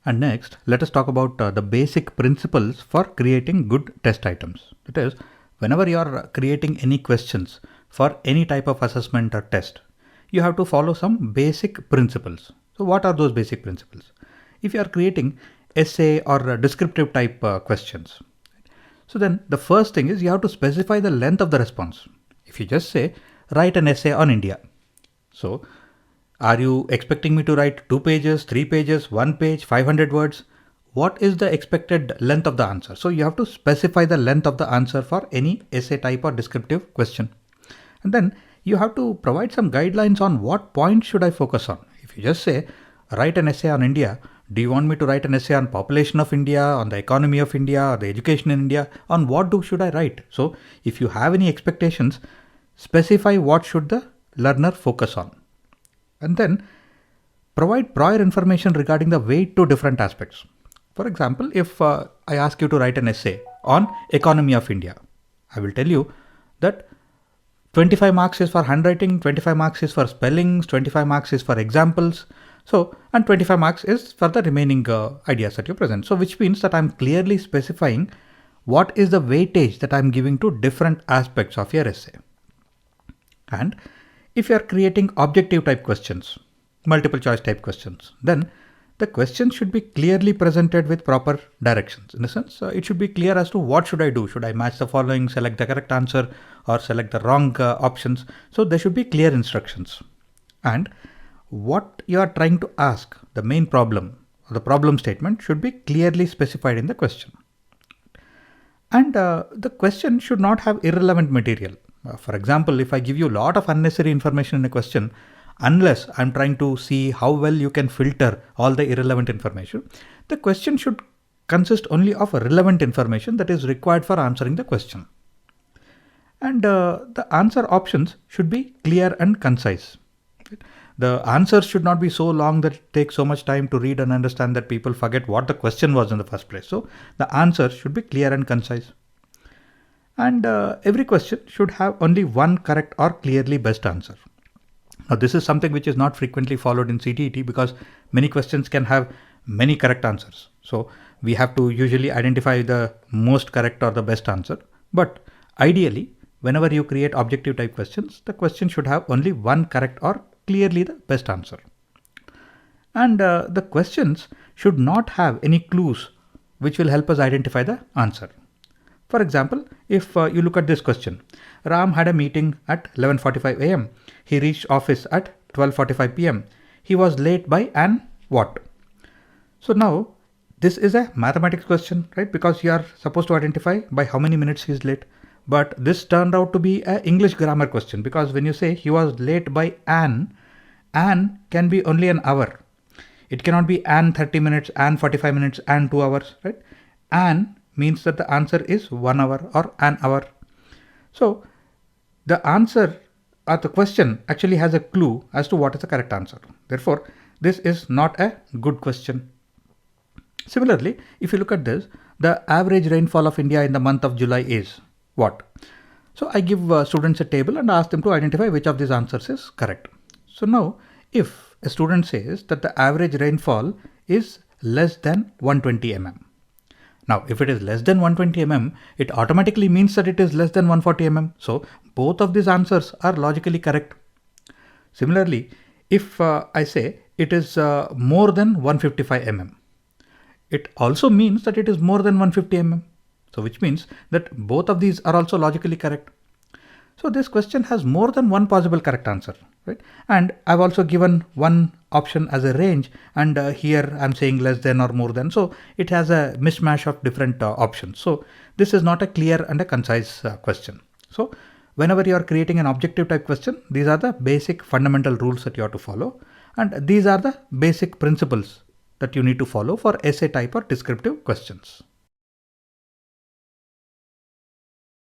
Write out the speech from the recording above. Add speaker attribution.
Speaker 1: And next, let us talk about the basic principles for creating good test items. That is, whenever you are creating any questions for any type of assessment or test, you have to follow some basic principles. So what are those basic principles? If you are creating essay or descriptive type questions, so then the first thing is you have to specify the length of the response. If you just say, write an essay on India. So are you expecting me to write 2 pages, 3 pages, 1 page, 500 words? What is the expected length of the answer? So you have to specify the length of the answer for any essay type or descriptive question. And then you have to provide some guidelines on what point should I focus on. If you just say, write an essay on India, do you want me to write an essay on population of India, on the economy of India, or the education in India? On what should I write? So if you have any expectations, specify what should the learner focus on. And then provide prior information regarding the weight to different aspects. For example, if I ask you to write an essay on economy of India, I will tell you that 25 marks is for handwriting, 25 marks is for spellings, 25 marks is for examples. So, and 25 marks is for the remaining ideas that you present. So, which means that I'm clearly specifying what is the weightage that I'm giving to different aspects of your essay. And if you are creating objective type questions, multiple choice type questions, then the question should be clearly presented with proper directions. In a sense, it should be clear as to what should I do. Should I match the following, select the correct answer, or select the wrong options? So there should be clear instructions. And what you are trying to ask, the main problem, or the problem statement should be clearly specified in the question. And the question should not have irrelevant material. For example, if I give you a lot of unnecessary information in a question, unless I'm trying to see how well you can filter all the irrelevant information, the question should consist only of relevant information that is required for answering the question. And the answer options should be clear and concise. The answers should not be so long that it takes so much time to read and understand that people forget what the question was in the first place. So the answer should be clear and concise. And every question should have only one correct or clearly best answer. Now this is something which is not frequently followed in CDP because many questions can have many correct answers. So we have to usually identify the most correct or the best answer. But ideally, whenever you create objective type questions, the question should have only one correct or clearly the best answer. And the questions should not have any clues which will help us identify the answer. For example, if you look at this question, Ram had a meeting at 11:45 a.m. He reached office at 12:45 p.m. He was late by an what? So now this is a mathematics question, right? Because you are supposed to identify by how many minutes he is late. But this turned out to be an English grammar question because when you say he was late by an can be only an hour. It cannot be an 30 minutes, an 45 minutes, an 2 hours, right? An means that the answer is 1 hour or an hour. So the answer or the question actually has a clue as to what is the correct answer. Therefore, this is not a good question. Similarly, if you look at this, the average rainfall of India in the month of July is what? So I give students a table and ask them to identify which of these answers is correct. So now if a student says that the average rainfall is less than 120 mm. Now, if it is less than 120 mm, it automatically means that it is less than 140 mm. So both of these answers are logically correct. Similarly, if I say it is more than 155 mm, it also means that it is more than 150 mm. So which means that both of these are also logically correct. So this question has more than one possible correct answer, right? And I've also given one option as a range, and here I'm saying less than or more than. So it has a mismatch of different options. So this is not a clear and a concise question. So whenever you are creating an objective type question, these are the basic fundamental rules that you have to follow. And these are the basic principles that you need to follow for essay type or descriptive questions.